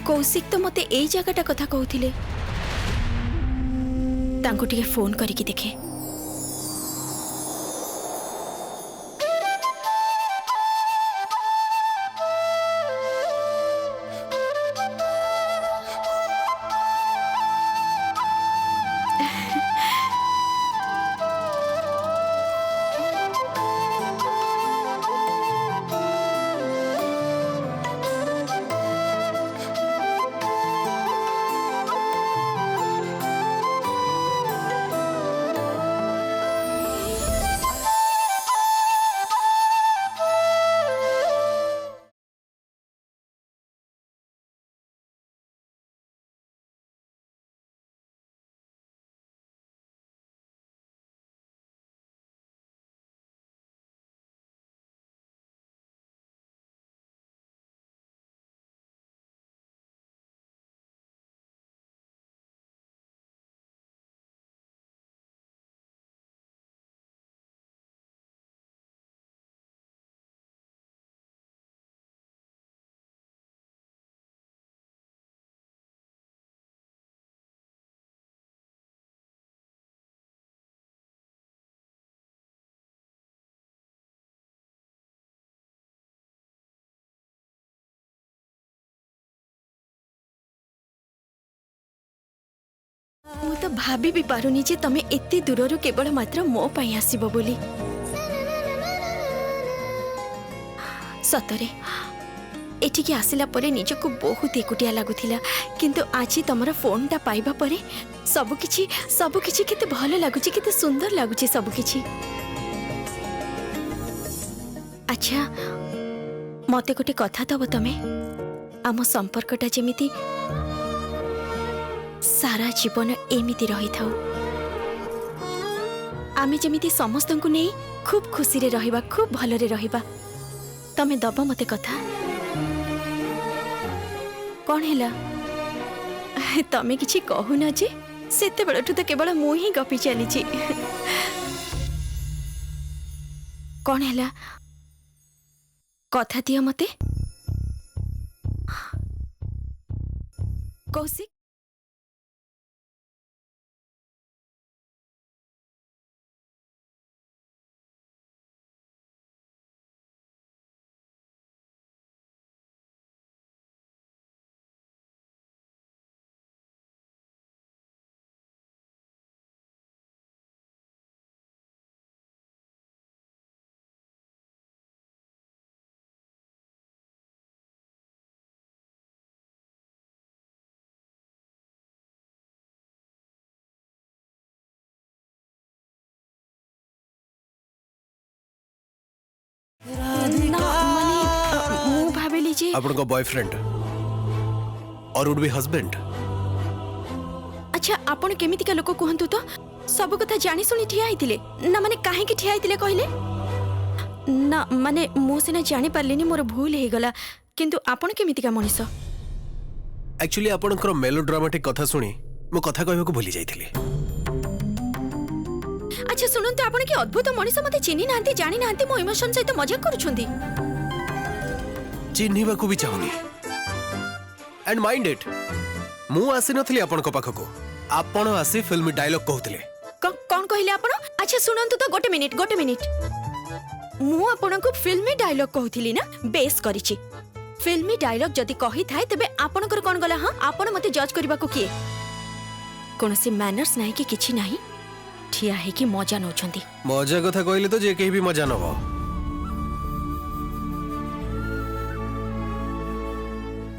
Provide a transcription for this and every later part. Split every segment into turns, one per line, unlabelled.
कौशिक तो मते एई जगहटा कथा कहूथिले तांको टिके फोन करके देखे। मु तो भाभी भी पारुनी जे तमे एते दूररु केवल मात्र मो पई आसीबो बोली। सतरे एठिकी आसिला परे निजको बहुत एकुटिया लागुथिला, किंतु आजी तमरा फोनटा पाइबा परे सब किछि केते भलो लागुची, केते सुंदर लागुची सब किछि। अच्छा मते गोटे कथा दब तमे, आम संपर्कटा जेमिति सारा जीवन एमिति रही थाउ, आमे जेमिति समस्तंकु नै खूब खुशी रे रहिबा, खूब भलरे रहिबा। तमे दब मते कथा कौन हैला? तमे किछि कहू न जे सेते बेलठु तो केवल मु ही गपी चली छी। कौन हैला कथा दियो मते। कौशिक
आपन को बॉयफ्रेंड और वुड बी हस्बैंड।
अच्छा आपण केमितिका लोक कहंतु तो सब कथा जानी सुनी ठिया आइतिले ना, माने काहे की ठिया आइतिले कहले ना, माने मो सिना जानी पारलिनी, मोर भूल हे गला, किंतु आपण केमितिका मनिस।
एक्चुअली आपनकर मेलोड्रामेटिक कथा सुनी मो कथा कहबो को भूली जाइथिली।
अच्छा सुनन तो आपण के अद्भुत मनिस, मते चिनी नांती जानी नांती, मो इमोशन सहित मजाक करूछंती।
चिन्हिबा को भी चाहुनी एंड माइंड इट, मु आसी नथली आपन को पाखको, आपन आसी फिल्म डायलॉग कहउतले।
कौन कहले आपण? अच्छा सुनंतु तो गोटे मिनिट मु आपण को फिल्मी डायलॉग कहउथिली ना, बेस करिछि। फिल्मी डायलॉग जदी कहि थाए तबे आपनकर कोन गला? हां आपण मते जज करबा को किए? कोनसी मैनर्स नाही कि किछि नाही, ठिया है कि मजा नउछंती।
मजा कथा कहले तो जे केही भी मजा नबो।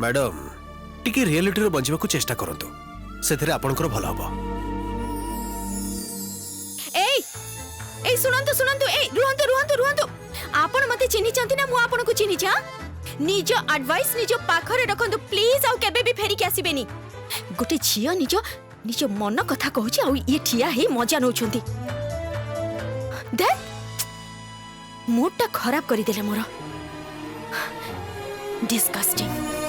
मैडम टिके रियलिटी रे बंचिबा को चेष्टा करंतु, सेथरे आपनकर भलो हबो।
ए सुनंतु ए रुहंतु आपण मते चिनी चंती ना, मु आपण को चिनी छा। निजो एडवाइस निजो पाखरे रखंतु प्लीज, आ केबे भी फेरी के आसीबेनी। गोटे झियो निजो मन कथा कहूची, आ ये ठिया हे मजा नउछंती। दे मूडटा खराब करि देले मोर। डिस्गस्टिंग।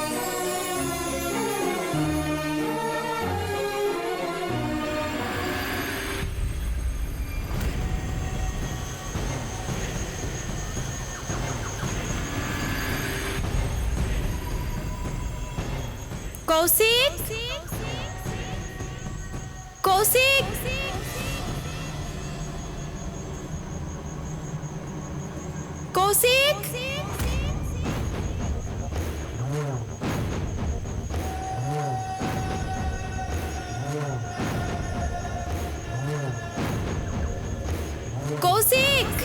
कौशिक कौशिक कौशिक कौशिक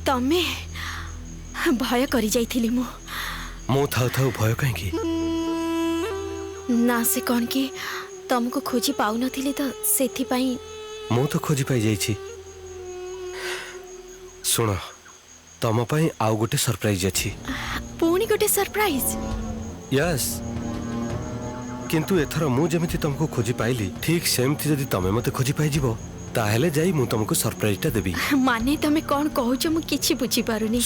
तमे भय करी जाइथिली
मु थाउ थाउ भय कहीं
ना से कौन कि तुमको खोजी पाऊ नथिली तो सेथि पई
मु तो खोजी पाई जाइछि। सुनो तम पई आउ गोटे सरप्राइज अछि।
पुणी गोटे सरप्राइज।
यस किंतु एथर मु जेमिति तुमको खोजी पाइली ठीक सेमति जदि तमे मते खोजी पाई जिवो ताहेले जाई मु तुमको सरप्राइज टा देबी।
माने तमे कौन कहूछ मु किछि बुझी पारुनी।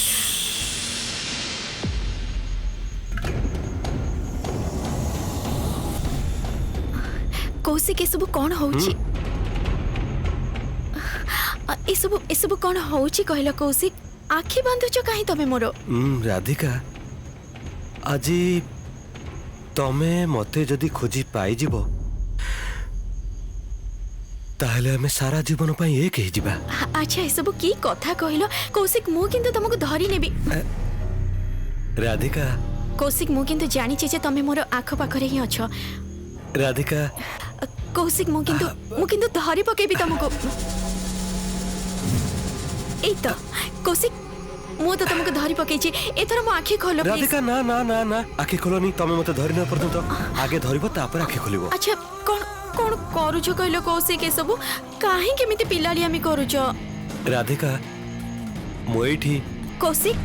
कौशिक ए सब कौन होउछि ए सब कौन होउछि कहलो कौशिक आखि बांधुछ काहे तमे मोर।
राधिका आजी तमे मते जदि खोजी पाई जिवो ताहले हमें सारा जीवन पाई एक ही जिबा।
अच्छा ए सब की कथा कहलो कौशिक मु किंतु तुमको धरी नेबी।
राधिका
कौशिक मु किंतु जानि जे तमे मोर आखो पाखरे ही अछ।
राधिका
कौशिक मु किंतु धरी पकेबी तुमको। एई तो कौशिक मु तो तुमको धरी पकेछि एथर मो आखि खोलो प्लीज।
राधिका ना ना ना ना आखि खोलोनी तमे मते धरि न पर्यंत आगे धरिबो तापर आखि खोलिबो।
अच्छा कौन कौन करूछ कहलो कौशिक ए सब काहे केमिति पिलालियामी करूछ।
राधिका मु एठी
कौशिक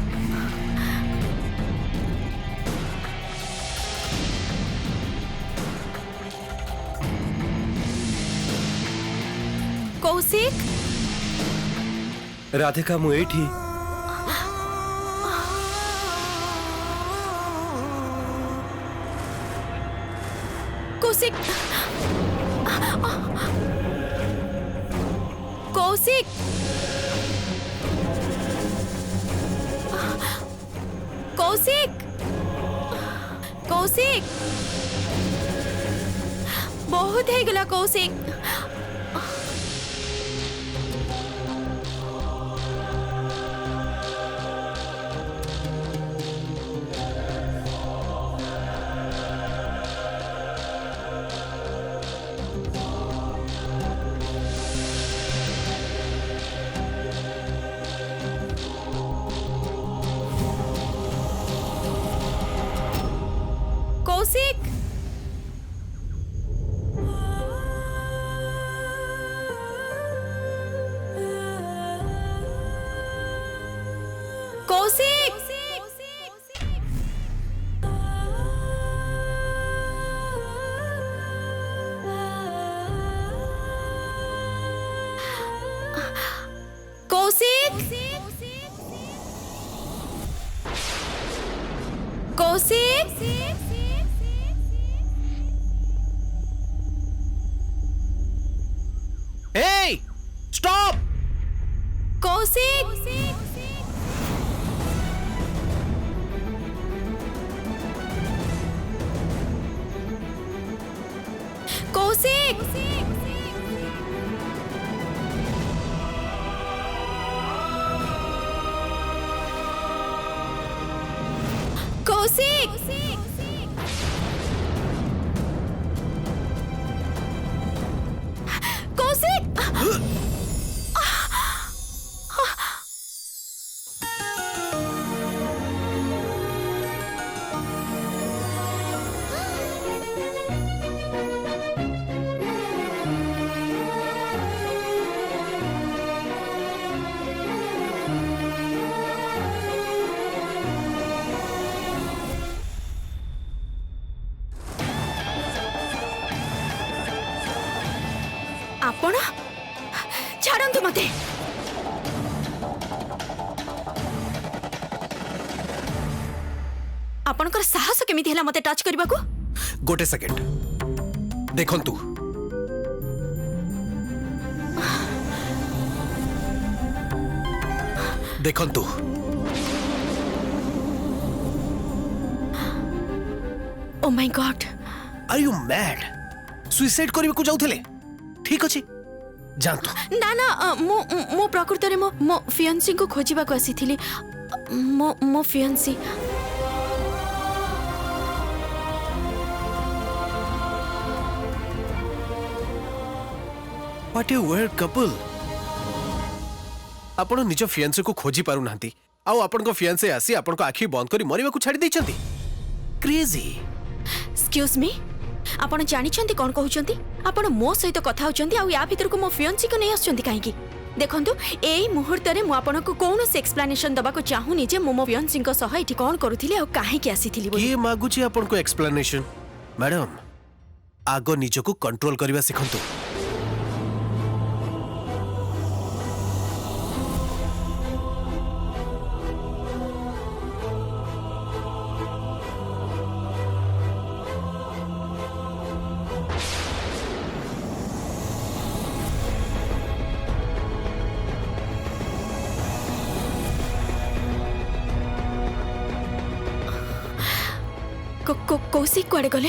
कौशिक
राधिका मु एठी
कौशिक कौशिक कौशिक कौशिक बहुत है गला कौशिक। कौशिक कौशिक कौशिक कौशिक
Hey! Stop!
कौशिक कौशिक कौशिक कौशिक आपण छाड़ନ୍ତୁ मते। आपनकर साहस केमिति हला मते टच करबा को?
गोटे सेकेंड देखंतु देखंतु
oh my God,
are you mad? Suicide करबे को जाउथले? ठीक अछि जानतु।
ना ना मो प्रकृत रे मो फियांसी को खोजिबा को आसीथिली। मो fiancee
what a weird couple. आपण निज फियांसे को खोजी पारु नांती आउ आपण को फियांसे आसी आपण को आखी बंद करी मरिबा को छाडी दैछंती। क्रेजी।
एक्सक्यूज मी, आपण जानिछंती कोन कहउछंती? आपण मो सहित कथा होचंती आ या भीतर को मो फियांसी को नै आछंती काहे की? देखंतु एई मुहूर्त रे मु आपण को कोनो से एक्सप्लेनेशन दबा को चाहुनी जे मो फियांसी को सह एठी कोन करूथिली आ काहे की आसीथिली बोली।
के मागुची आपण को एक्सप्लेनेशन? मैडम आगो निज को कंट्रोल करबा सिखंतु।
कौशिक कुआडे गले?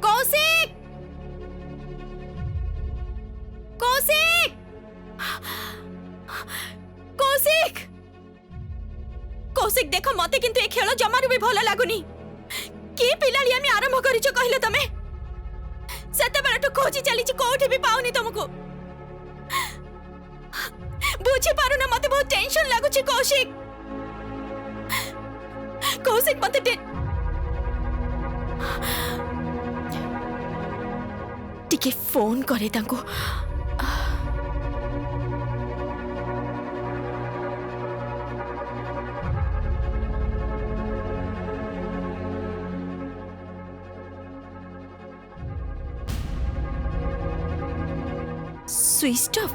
कौशिक! कौशिक! कौशिक! कौशिक देख मते किंतु ए खेल जमारू भी भल लागुनी। की पिलाली आमी आरंभ करिछ कहिले तमे? सेते बेलटु खोजी चली छी कोठी भी पाउनी तुमको। बुझी पारू ना मते बहुत टेंशन लागुची कौशिक। कौशिक मते टिके फोन करे तांको। Switch off.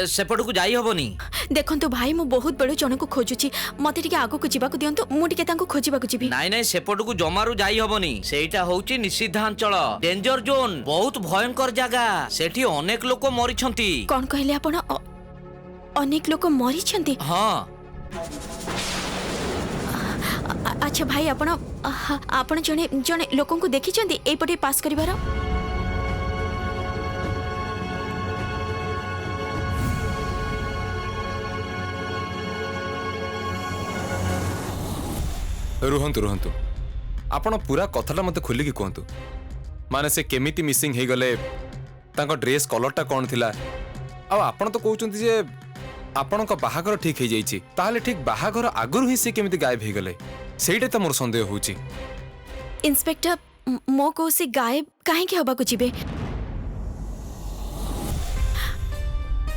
सेपट को जाई हबनी।
देखंतु भाई मु बहुत बड़ो जन को खोजुची, मते टिके आगो को जीवा को दियंतु, मु टिके तांको खोजिबा को जीबी।
नाइ नाइ सेपट को जमारू जाई हबनी। सेटा होउची निषिद्धांचल, डेंजर जोन, बहुत भयंकर जगह। सेठी अनेक लोक मरिछंती।
कोन कहले आपण? अनेक लोक मरिछंती?
हां।
अच्छा भाई आपण जने जने लोकन को देखिछंती एई पटे पास करिवार?
रुहंतु रुहंतु आपण पूरा कथाटा मते खोलिकी कहंतु। माने से केमिति मिसिंग हे गले, तांको ड्रेस कलरटा कोन थिला, आ आपण तो कहउचंती जे आपण को बाहागर ठीक हे जाईची, ताले ठीक बाहागर आगुर ही से केमिति गायब हे गले, सेइटे त मोर संदेह होउची।
इंस्पेक्टर मो को से गायब काहे के हबा को जीबे?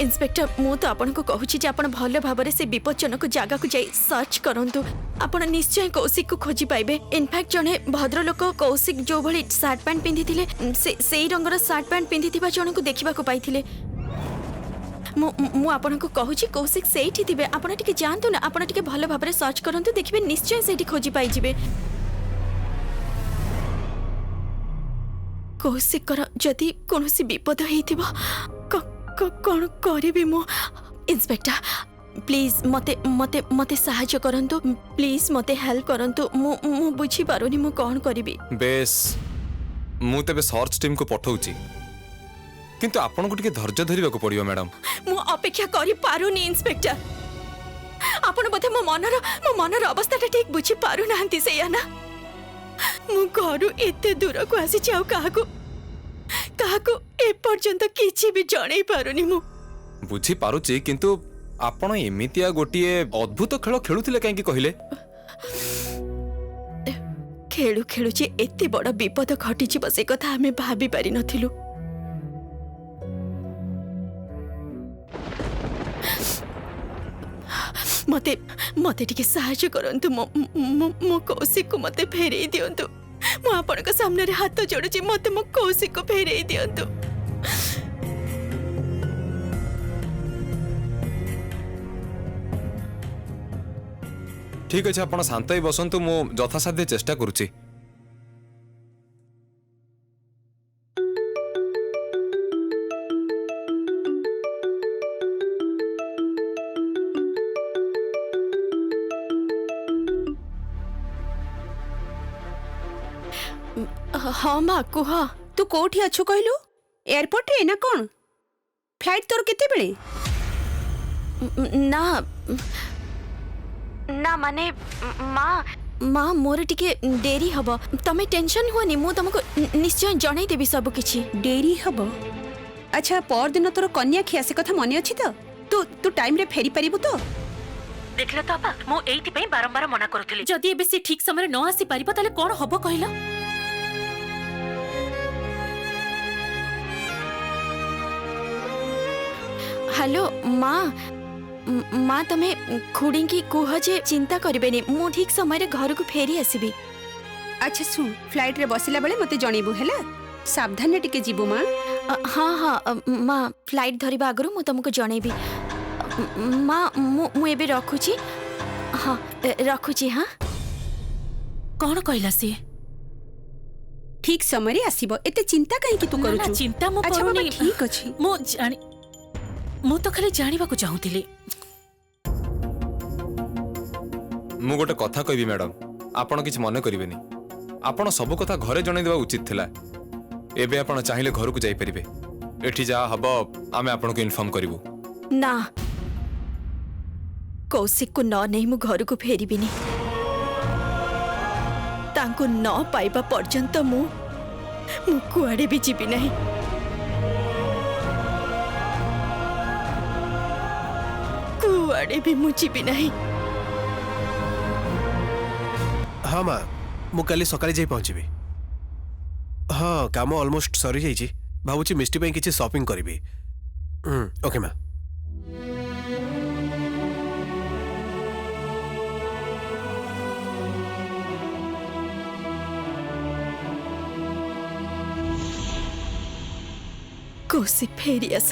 इंस्पेक्टर मु तो आपन को कहूची जे आपन भले भाबरे से विपज्जनक जागा को जाई सर्च करंतु, आपन निश्चय कौशिक को खोजी पाइबे। इनफैक्ट जने भद्रलोक कौशिक जो भली शर्ट पैंट पिंधिथिले सेई रंगर शर्ट पैंट पिंधिथिबा जने को देखिबा को पाइथिले। मु आपन को कहूची कौशिक सेठी थिबे, आपन टिके जानतु ना, आपन टिके भले भाबरे सर्च करंतु, देखिबे निश्चय सेठी खोजी पाइ जिबे। कौशिक कर जदी कोनोसी विपद हेइथिबो कौन करिबी मो? इंस्पेक्टर प्लीज मते मते मते सहायता करंतु, प्लीज मते हेल्प करंतु। मु बुझी पारुनी मु कोन करिबी।
बेस मु तबे सर्च टीम को पठाउची, किंतु आपण को टिके धैर्य धरिबा को पड़ियो मैडम।
मु अपेक्षा करि पारुनी इंस्पेक्टर। आपण बते मो मनर अवस्थाटा ठीक बुझी पारु नांती सेया ना। मु घरु एते दूर को आसी चाउ काहाकू କାହାକୁ ଏ ପର୍ଯ୍ୟନ୍ତ କିଛି ବି ଜଣେଇ ପାରୁନି ମୁଁ।
ବୁଝି ପାରୁଛି କିନ୍ତୁ ଆପଣ ଏମିତିଆ ଗୋଟିଏ ଅଦ୍ଭୁତ ଖେଳ ଖେଳୁଥିଲେ କାହିଁକି କହିଲେ?
ଖେଳୁ ଖେଳୁ ଯେ ଏତେ ବଡ଼ ବିପଦ ଘଟିଯିବ ସେ କଥା ଆମେ ଭାବି ପାରି ନଥିଲୁ। ମତେ ମତେ ଟିକେ ସାହାଯ୍ୟ କରନ୍ତୁ। ମୋ କୌଶିକକୁ ମତେ ଫେରେଇ ଦିଅନ୍ତୁ। ମୁଁ ଆପଣଙ୍କ ସାମ୍ନାରେ ହାତ ଯୋଡୁଛି, ମତେ ମୋ କୌଶିକକୁ ଫେରେଇ ଦିଅନ୍ତୁ।
ଠିକ୍ ଅଛି, ଆପଣ ଶାନ୍ତ ହେଇ ବସନ୍ତୁ, ମୁଁ ଯଥାସାଧ୍ୟ ଚେଷ୍ଟା କରୁଛି।
ହଁ ମା କୁହ।
तू कोठी अच्छु कहलु? एयरपोर्ट रे ना कोन? फ्लाइट तोर केतेबेले?
ना ना माने माँ मोर टिके डेरी हब। तमे टेंशन हुअनी, मु तुमको निश्चय जणाई देबी सब किछि।
Dairy hub? अच्छा, पर दिन तोर कन्या खियासे कथा मने अछि त? तू तू टाइम रे फेरी परिबु तो?
देखले तो अपा मो एइति पई बारंबार मना करूथली। जदी एबे से ठीक समय न आसी परिबो ताले कोन हबो कहिला?
हेलो माँ तमे खुड़ी की कुह जे चिंता करबेनी, मु ठीक समय रे घर को फेरी आसीबी।
अच्छा सुन, फ्लाइट रे बसिला बेले मते जणीबु हैला? सावधान ने टिके जीबु मां।
हाँ हाँ माँ, फ्लाइट धरिबा आगरु मु तुमको जणेबी। माँ मु एबे रखुची। हाँ रखुची। हाँ
कोन कहला से?
ठीक समय रे आसीबो, एते चिंता काहे की तू करू छु?
चिंता मो
अच्छा
करूनी।
बाबा ठीक अछि।
मु तो खाली जानिबा को चाहूतिली।
मु गोटे कथा कहबी मैडम, आपण किछ मने करिवेनी। आपण सब कथा घरे जणै देबा उचित थिला। एबे आपण चाहिले घर को जाई परिबे। एठी जा हबो आमे आपण को इन्फॉर्म करिवु।
ना, कौशिक को न नहीं मु घर को फेरिबिनी। तांको न पाइबा पर्यंत मु कुआडे भी जीबी नहीं। कुआडे भी मु जीबी नहीं।
हाँ माँ, मु काली सकाळे जाई पहुँचीबी। हाँ काम ऑलमोस्ट सरी जाइछि। भाबुछि मिष्टी पई किछि शॉपिंग करिबी। ओके माँ।
कौशिक फेरी आस,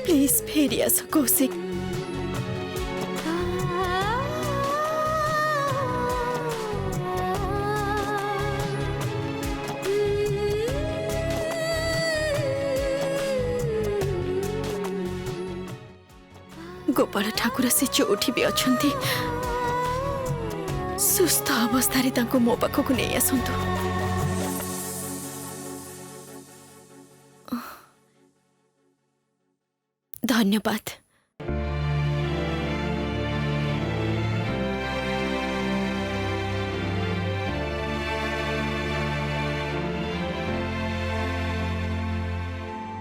प्लीज फेरी आस कौशिक। गोपाल ठाकुर से जोठी भी अछंती, सुस्थ अवस्था रे तांको मो पाखକୁ ନେଇ ଆସନ୍ତୁ। धन्यवाद।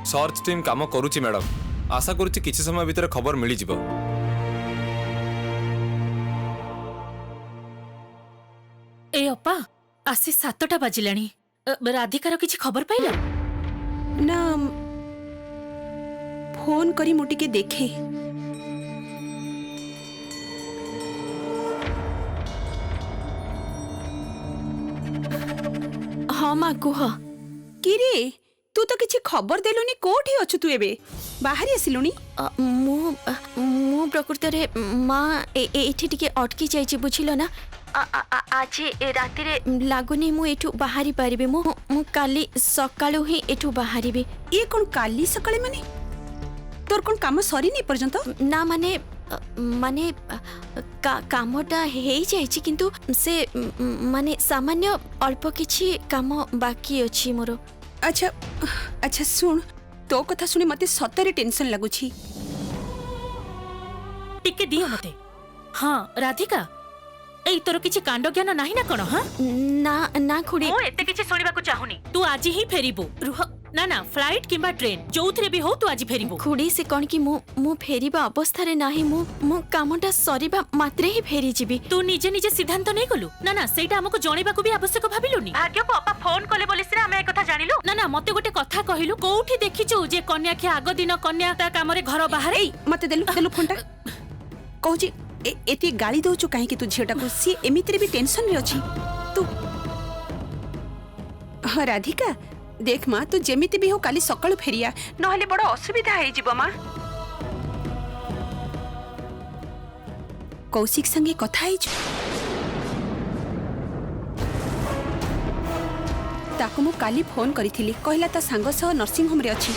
सर्च टीम काम करूची मैडम, आशा करूची किछि समय भीतर खबर मिली जिवो।
ए अपा आसी 7टा बाजिलाणी। राधिकार किछि खबर पाइला?
ना फोन करी मुटी के देखे।
हाँ माँ कुह।
कि रे तू तो किछि खबर देलुनी, कोठी अछु तू एबे? बाहरी आसिलुनी?
मु प्रकृत रे माँ एठी टिके अटकी जाइछि, बुझिलो ना। आज राति रे लागुनी मु एठू बाहरी पारिबे। मु काली सकाळु ही एठू बाहरीबे।
ये कोन काली सकाळे माने? तोर कोन काम सरी नहीं पर्यंत?
ना माने माने कामटा हेई जाइछि, किंतु से माने सामान्य अल्प किछि काम बाकी अछि मोर।
अच्छा अच्छा सुन, तो कथा सुनी मते सतरे टेंशन लागुछि।
टिके दियो मते। हाँ राधिका, ଏଇ ତୋର କିଛି କାଣ୍ଡ ଜ୍ଞାନ ନାହିଁ ନା କଣ? ହଁ,
ନା ନା ଖୁଡି
ମୁଁ ଏତେ କିଛି ଶୁଣିବାକୁ ଚାହୁଁନି। ତୁ ଆଜି ହିଁ ଫେରିବୁ। ରୁହ, ନା ନା, ଫ୍ଲାଇଟ୍ କିମ୍ବା ଟ୍ରେନ୍ ଯୋଉଥିରେ ବି ହଉ ତୁ ଆଜି ଫେରିବୁ।
ଖୁଡି ସେ କଣ କି ମୁଁ ଫେରିବା ଅବସ୍ଥାରେ ନାହିଁ। ମୁଁ କାମଟା ସରିବା ମାତ୍ରେ ହିଁ ଫେରିଯିବି।
ତୁ ନିଜେ ନିଜେ ସିଦ୍ଧାନ୍ତ ନେଇଗଲୁ? ନା ନା, ସେଇଟା ଆମକୁ ଜଣେଇବାକୁ ବି ଆବଶ୍ୟକ ଭାବିଲୁନି? ଭାଗ୍ୟକୁ ଅପା ଫୋନ କଲେ ବୋଲି ସିନା ଆମେ ଏ କଥା ଜାଣିଲୁ। ନା ନା, ମତେ ଗୋଟେ କଥା କହିଲୁ, କୋଉଠି ଦେଖିଛୁ ଯେ କନ୍ୟାଖି ଆଗ ଦିନ କନ୍ୟା ତା କାମରେ ଘର ବାହାରେ?
ଏଇ ମତେ ଦେଲୁ ଫୋନଟା। କହୁଛି ଏତେ ଗାଳି ଦଉଛୁ କାହିଁକି ତୁ ଝିଅଟାକୁ? ସିଏ ଏମିତିରେ ବି ଟେନସନରେ ଅଛି। ତୁ ହଁ ରାଧିକା, देख माँ, तू जेमिति भी हो काली सकाळु फेरिया, नहले बड़ असुविधा हे जीव माँ। कौशिक संगे कथा हे छु ताको मु काली फोन करिथिली, कहला ता सांग सह नर्सिंग होम रे अछि।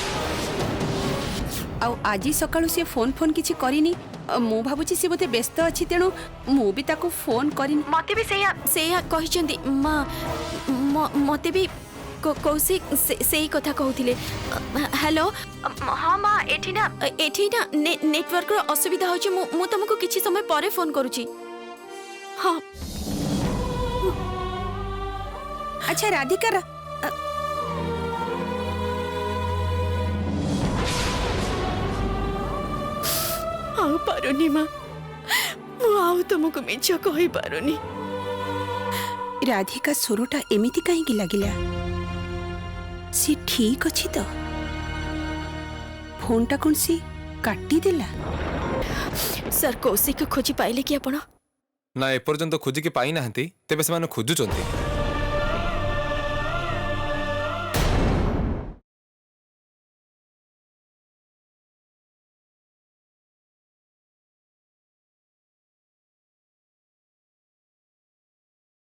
आउ आजी सकाळु से फोन किछि करिनी। मु भाबुची से बोते व्यस्त अछि, तेणु मु भी ताको फोन करिनी।
मते भी सेया कहिचंदी मां। मते भी कौशिक सेही कथा कहूथिले। हेलो हाँ माँ, एठी ना नेटवर्क रो असुविधा होची। मु तुमको किछि समय परे फोन करूची। हाँ
अच्छा राधिका
आउ पारुनी माँ, मु आउ तुमको मिछ कहि पारुनी।
राधिका स्वरटा एमिति काहेकि लागिला? सी ठीक अच्छी तो फोन टा कौन सी काटी देला?
सर कौशिक खोजी पाइले कि आपण?
ना एपर्यंत खोजिकी पाई नाहांती, तेबे ସେମାନେ ଖୋଜୁଛନ୍ତି।